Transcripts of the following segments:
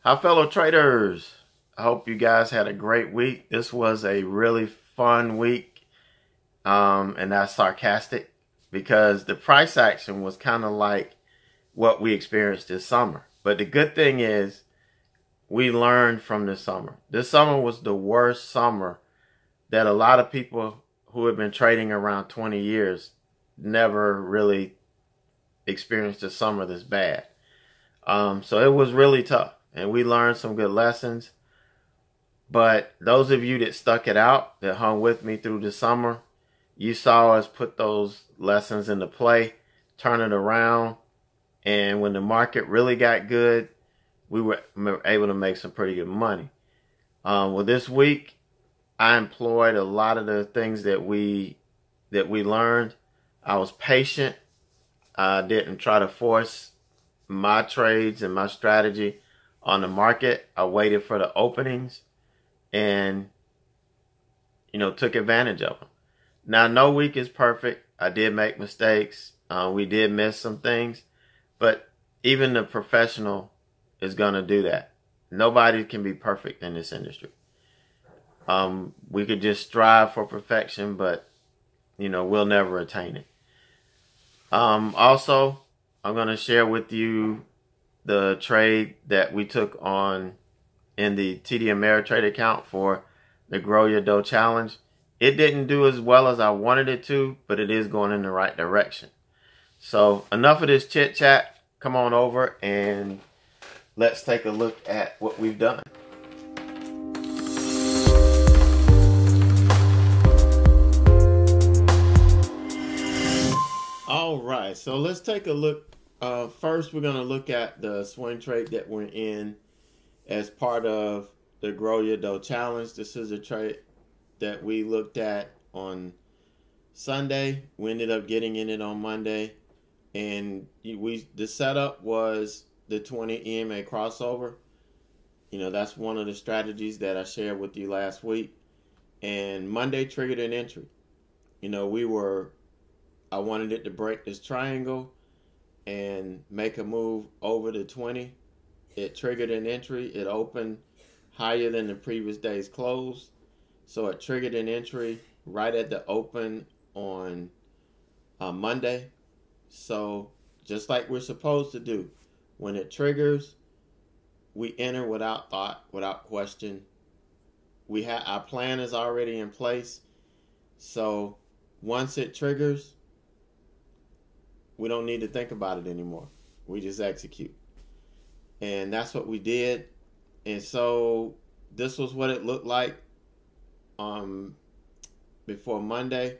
Hi, fellow traders. I hope you guys had a great week. This was a really fun week, and that's sarcastic because the price action was kind of like what we experienced this summer. But the good thing is we learned from this summer. This summer was the worst summer that a lot of people who have been trading around 20 years never really experienced a summer this bad. So it was really tough, and we learned some good lessons. But those of you that stuck it out, that hung with me through the summer, you saw us put those lessons into play, turn it around, and when the market really got good, we were able to make some pretty good money. Well, this week, I employed a lot of the things that we learned. I was patient. I didn't try to force my trades and my strategy on the market. I waited for the openings and, took advantage of them. Now, no week is perfect. I did make mistakes. We did miss some things, but even the professional is going to do that. Nobody can be perfect in this industry. We could just strive for perfection, but, we'll never attain it. Also, I'm going to share with you the trade that we took on in the TD Ameritrade account for the Grow Your Dough Challenge. It didn't do as well as I wanted it to, but it is going in the right direction. So enough of this chit chat. Come on over and let's take a look at what we've done. All right, so let's take a look. First, we're going to look at the swing trade that we're in as part of the Grow Your Dough Challenge. This is a trade that we looked at on Sunday. We ended up getting in it on Monday, and the setup was the 20 EMA crossover. That's one of the strategies that I shared with you last week. And Monday triggered an entry. I wanted it to break this triangle and make a move over the 20. It triggered an entry. It opened higher than the previous day's close. So it triggered an entry right at the open on Monday. So just like we're supposed to do, when it triggers, we enter without thought, without question. Our plan is already in place. So once it triggers, we don't need to think about it anymore. We just execute. And that's what we did. And so this was what it looked like before Monday.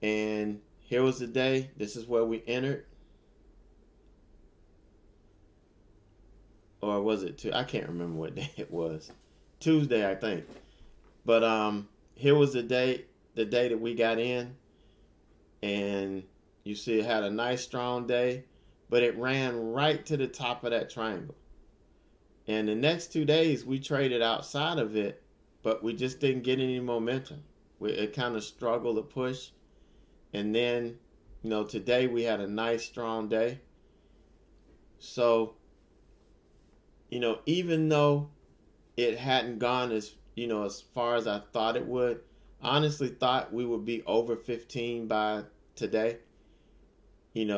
And here was the day. This is where we entered. Or was it I can't remember what day it was. Tuesday, I think. But here was the day that we got in. And you see it had a nice strong day, but it ran right to the top of that triangle. And the next 2 days we traded outside of it, but we just didn't get any momentum. It kind of struggled to push. And then, today we had a nice strong day. So, even though it hadn't gone as far as I thought it would, I honestly thought we would be over 15 by today.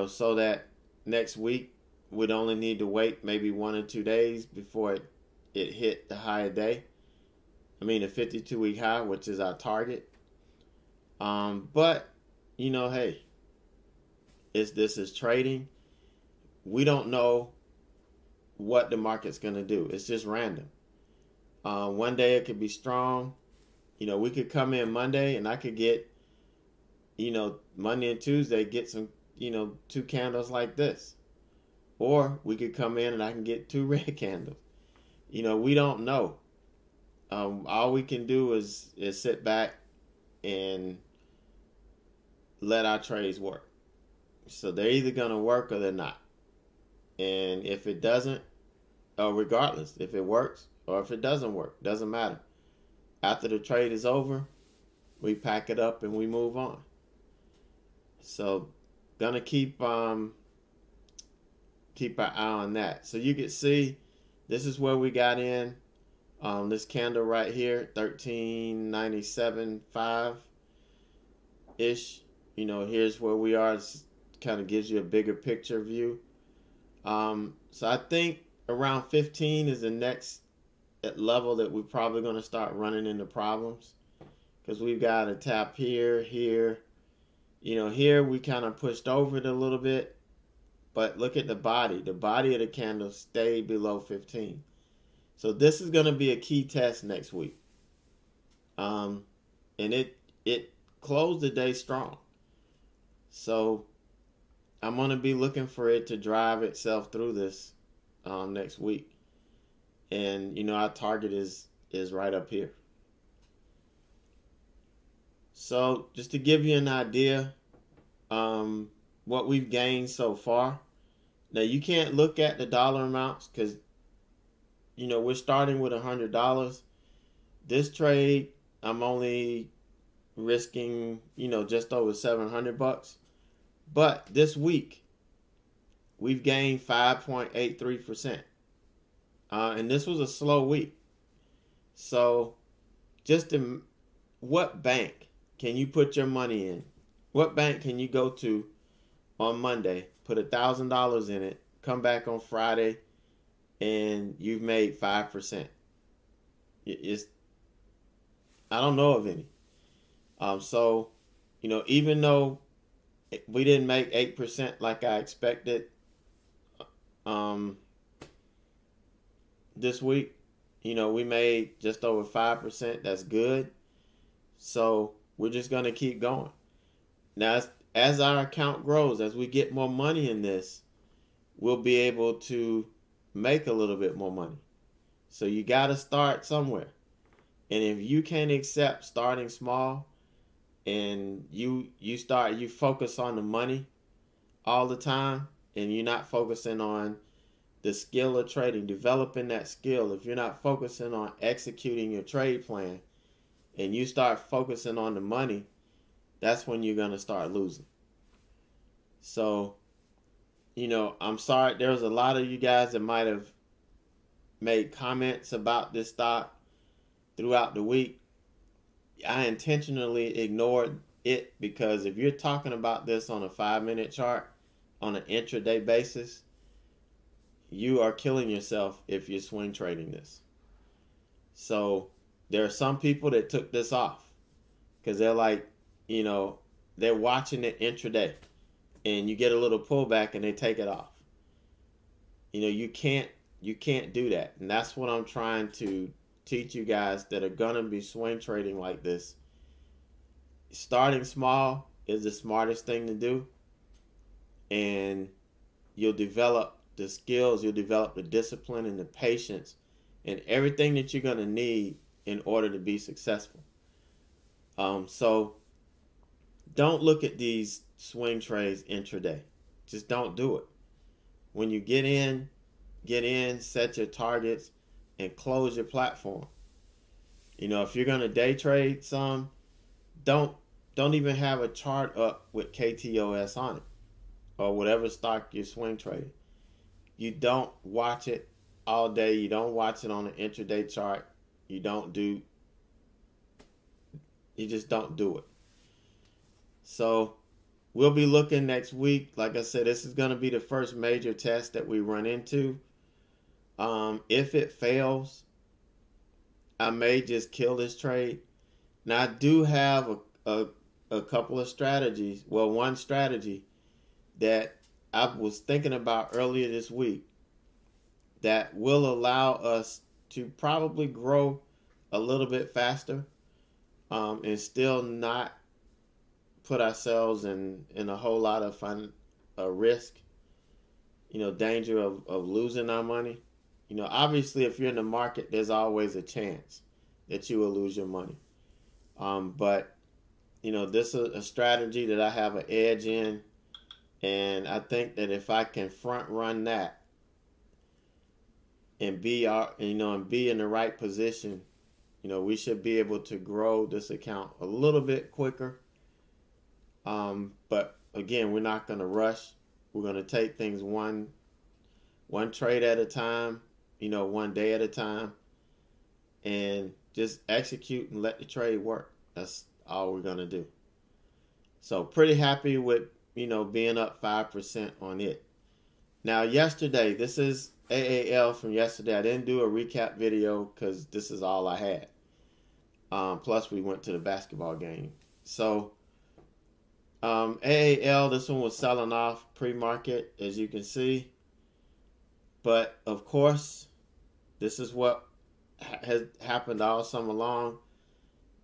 So that next week we'd only need to wait maybe 1 or 2 days before it hit the higher day. I mean, the 52-week high, which is our target. But, hey, this is trading. We don't know what the market's going to do. It's just random. One day it could be strong. We could come in Monday and I could get, Monday and Tuesday, get some, 2 candles like this. Or we could come in and I can get 2 red candles. We don't know. All we can do is sit back and let our trades work. So they're either going to work or they're not. And if it doesn't, regardless, if it works or if it doesn't work, doesn't matter. After the trade is over, we pack it up and we move on. So gonna keep our eye on that. So you can see This is where we got in. This candle right here, 1397.5 ish. Here's where we are. It kind of gives you a bigger picture view. So I think around 15 is the next level that we're probably going to start running into problems, because we've got a tap here, here. Here we kind of pushed over it a little bit, but look at the body. The body of the candle stayed below 15. So this is going to be a key test next week. And it closed the day strong. So I'm going to be looking for it to drive itself through this next week. And, our target is right up here. So just to give you an idea, what we've gained so far. Now you can't look at the dollar amounts because, we're starting with $100. This trade, I'm only risking, just over $700. But this week, we've gained 5.83%. And this was a slow week. So what bank can you put your money in? What bank can you go to on Monday, put $1,000 in it, come back on Friday, and you've made 5%? I don't know of any. So, even though we didn't make 8% like I expected this week, we made just over 5%. That's good. So we're just going to keep going. Now, as our account grows, as we get more money in this, we'll be able to make a little bit more money. So you got to start somewhere. And if you can't accept starting small, and you focus on the money all the time, and you're not focusing on the skill of trading, developing that skill, if you're not focusing on executing your trade plan, and you start focusing on the money, that's when you're going to start losing. So, I'm sorry. There was a lot of you guys that might have made comments about this stock throughout the week. I intentionally ignored it because if you're talking about this on a 5-minute chart on an intraday basis, you are killing yourself if you're swing trading this. So there are some people that took this off because they're like, they're watching it intraday, and you get a little pullback and they take it off. You can't do that. And that's what I'm trying to teach you guys that are going to be swing trading like this. Starting small is the smartest thing to do. And you'll develop the skills, you'll develop the discipline and the patience and everything that you're going to need in order to be successful. So don't look at these swing trades intraday. Just don't do it. When you get in, set your targets, and close your platform. If you're going to day trade some, don't even have a chart up with KTOS on it or whatever stock you're swing trading. You don't watch it all day. You don't watch it on an intraday chart. You just don't do it. So we'll be looking next week. Like I said, this is going to be the first major test that we run into. If it fails, I may just kill this trade. Now I do have a couple of strategies. Well, one strategy that I was thinking about earlier this week that will allow us to probably grow a little bit faster and still not put ourselves in a whole lot of risk, danger of losing our money. Obviously, if you're in the market, there's always a chance that you will lose your money. But, this is a strategy that I have an edge in. And I think that if I can front run that and be in the right position, we should be able to grow this account a little bit quicker. But again, we're not going to rush. We're going to take things one trade at a time, one day at a time, and just execute and let the trade work. That's all we're going to do. So pretty happy with, being up 5% on it. Now, yesterday, this is AAL from yesterday. I didn't do a recap video because this is all I had. Plus, we went to the basketball game. So, AAL, this one was selling off pre-market, as you can see. But, of course, this is what has happened all summer long.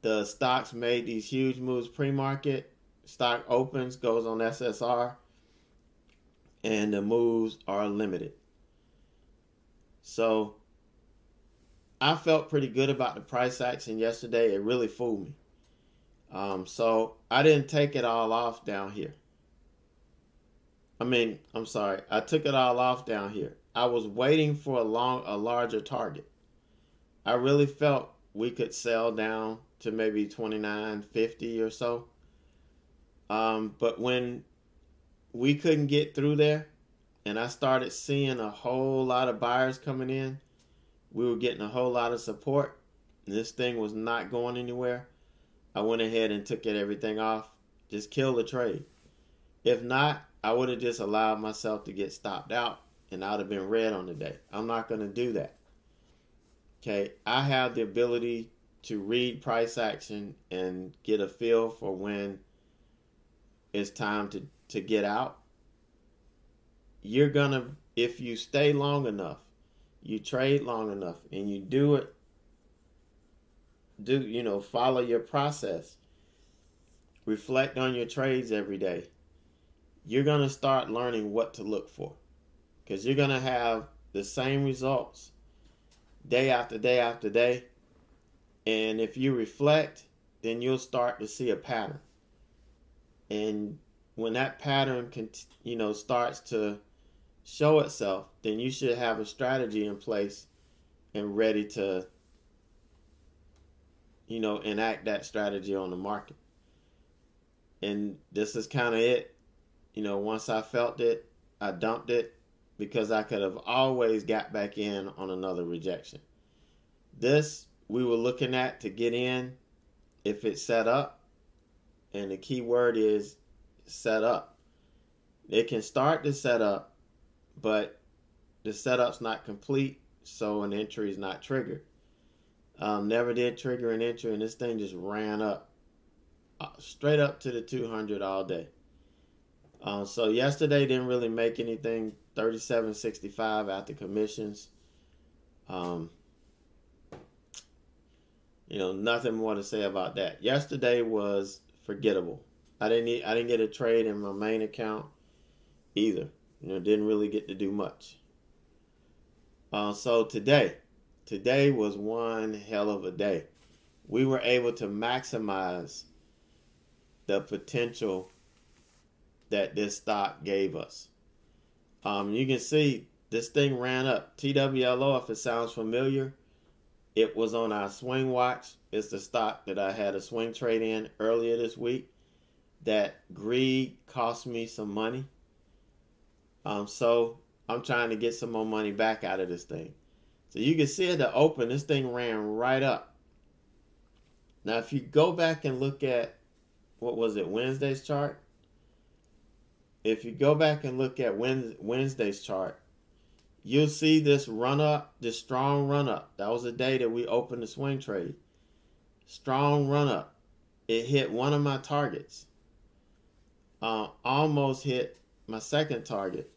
The stocks made these huge moves pre-market. Stock opens, goes on SSR, and the moves are limited. So I felt pretty good about the price action yesterday. It really fooled me. So I didn't take it all off down here. I took it all off down here. I was waiting for a larger target. I really felt we could sell down to maybe 29.50 or so. But when we couldn't get through there, and I started seeing a whole lot of buyers coming in, we were getting a whole lot of support, and this thing was not going anywhere, I went ahead and took everything off. Just kill the trade. If not, I would have just allowed myself to get stopped out, and I would have been red on the day. I'm not going to do that. Okay, I have the ability to read price action and get a feel for when it's time to get out. You're gonna, if you stay long enough, you trade long enough, and you follow your process, reflect on your trades every day, you're gonna start learning what to look for, because you're gonna have the same results day after day after day. And if you reflect, then you'll start to see a pattern. And when that pattern starts to show itself, then you should have a strategy in place and ready to enact that strategy on the market. And this is kind of it. Once I felt it, I dumped it, because I could have always got back in on another rejection. This we were looking at to get in if it's set up, and the key word is set up. It can start to set up, but the setup's not complete, so an entry is not triggered. Never did trigger an entry, and this thing just ran up, straight up to the 200 all day. So yesterday didn't really make anything. 37.65 after commissions. Nothing more to say about that. Yesterday was forgettable. I didn't get a trade in my main account either. Didn't really get to do much. So today was one hell of a day. We were able to maximize the potential that this stock gave us. You can see this thing ran up. TWLO, if it sounds familiar, it was on our swing watch. It's the stock that I had a swing trade in earlier this week. That greed cost me some money. So I'm trying to get some more money back out of this thing. So you can see at the open, this thing ran right up. Now, if you go back and look at, Wednesday's chart? If you go back and look at Wednesday's chart, you'll see this run up, this strong run up. That was the day that we opened the swing trade. Strong run up. It hit one of my targets. Almost hit my second target.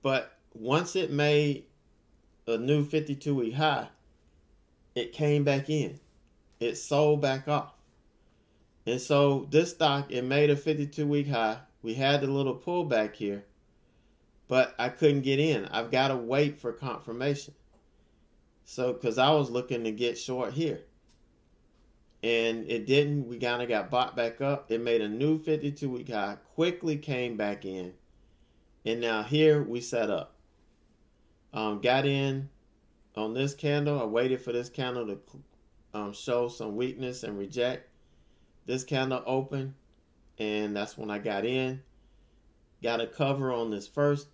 But once it made a new 52-week high, it came back in. It sold back off. And so this stock, it made a 52-week high. We had the little pullback here, but I couldn't get in. I've got to wait for confirmation. So, because I was looking to get short here. And it didn't. We kind of got bought back up. It made a new 52-week high, quickly came back in. And now here we set up. Got in on this candle. I waited for this candle to show some weakness and reject. This candle opened, and that's when I got in. Got a cover on this first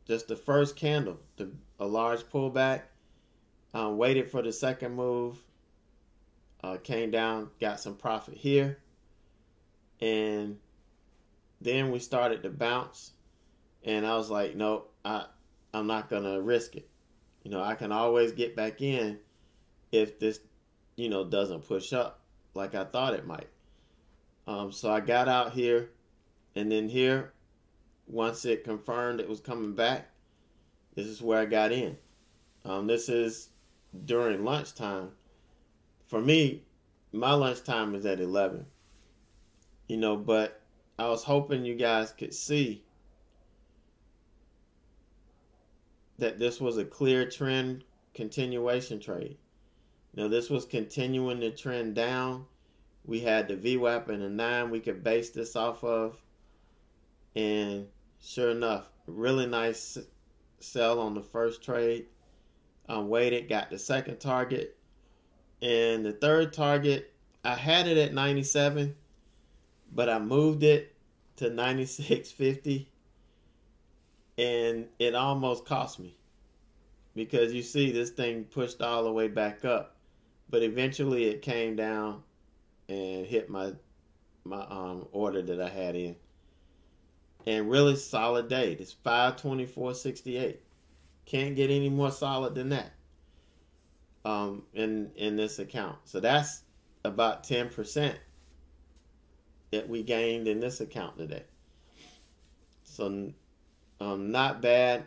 just the first candle, a large pullback. Waited for the second move. Came down, got some profit here. And then we started to bounce. And I was like, nope, I'm not going to risk it. I can always get back in if this, doesn't push up like I thought it might. So I got out here. And then here, once it confirmed it was coming back, this is where I got in. This is during lunchtime. For me, my lunchtime is at 11. But I was hoping you guys could see that this was a clear trend continuation trade. This was continuing the trend down. We had the VWAP and a 9 we could base this off of. And sure enough, really nice sell on the first trade. Waited, got the second target. And the third target, I had it at 97, but I moved it to 96.50. And it almost cost me. Because you see, this thing pushed all the way back up. But eventually it came down and hit my order that I had in. And really solid day. It's 524.68. Can't get any more solid than that in this account. So that's about 10% that we gained in this account today. So not bad.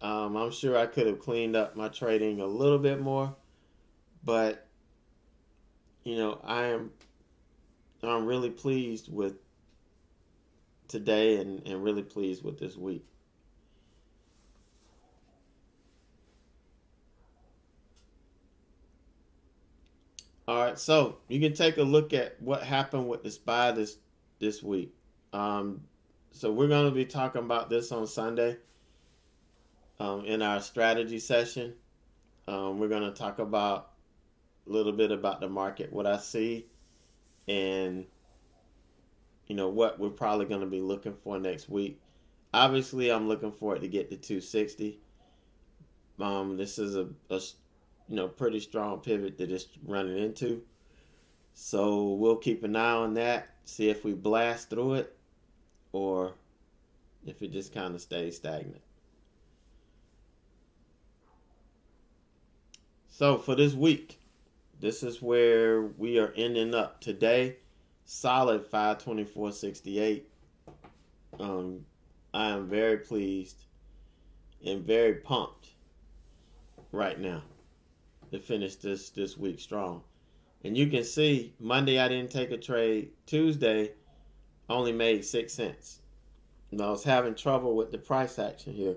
I'm sure I could have cleaned up my trading a little bit more, but I'm really pleased with today and really pleased with this week. All right, so you can take a look at what happened with the SPY this week. So we're going to be talking about this on Sunday in our strategy session. We're going to talk about a little bit about the market, what I see, and what we're probably going to be looking for next week. Obviously, I'm looking for it to get to 260. This is a pretty strong pivot that it's running into. So we'll keep an eye on that, see if we blast through it or if it just kind of stays stagnant. So for this week, this is where we are ending up today. Solid 524.68. I am very pleased and very pumped right now to finish this week strong. And you can see Monday I didn't take a trade. Tuesday only made 6 cents. And I was having trouble with the price action here.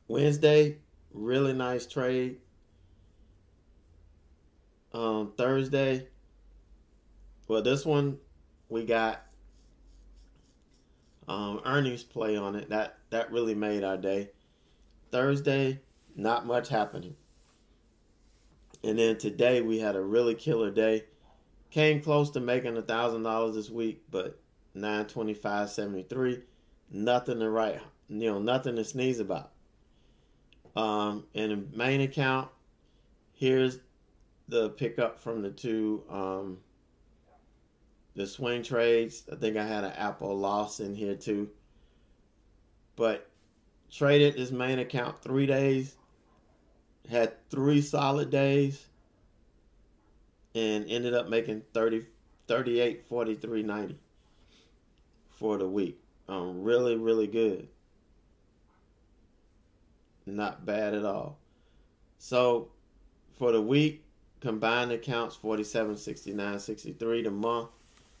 Wednesday, really nice trade. Thursday, well, this one we got earnings play on it. That really made our day. Thursday, not much happening. And then today we had a really killer day. Came close to making $1,000 this week, but 925.73. Nothing to write, nothing to sneeze about. In the main account, here's the pickup from the two the swing trades. I think I had an Apple loss in here too. But traded this main account 3 days. Had 3 solid days. And ended up making 38.43.90 for the week. Really, really good. Not bad at all. So for the week, combined accounts 47.69.63. The month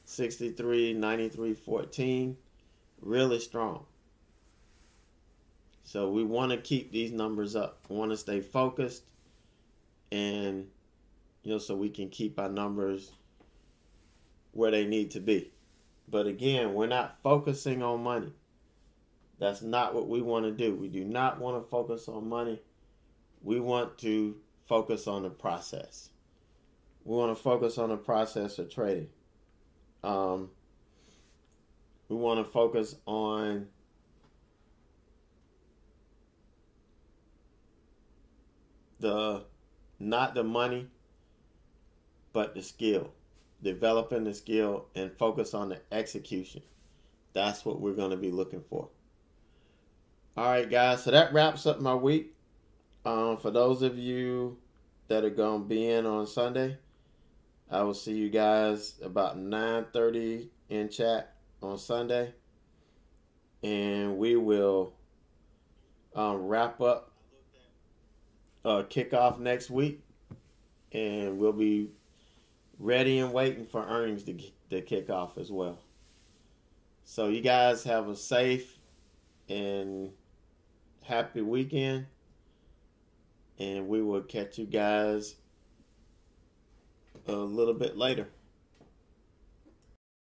63.93.14. Really strong. So we want to keep these numbers up. We want to stay focused, and so we can keep our numbers where they need to be. But again, we're not focusing on money. That's not what we want to do. We do not want to focus on money. We want to focus on the process. We want to focus on the process of trading. We want to focus on the not the money, but the skill. Developing the skill and focus on the execution. That's what we're going to be looking for. All right, guys. So that wraps up my week. For those of you that are going to be in on Sunday, I will see you guys about 9:30 in chat on Sunday. And we will wrap up kickoff next week. And we'll be ready and waiting for earnings to kick off as well. So you guys have a safe and happy weekend. And we will catch you guys a little bit later.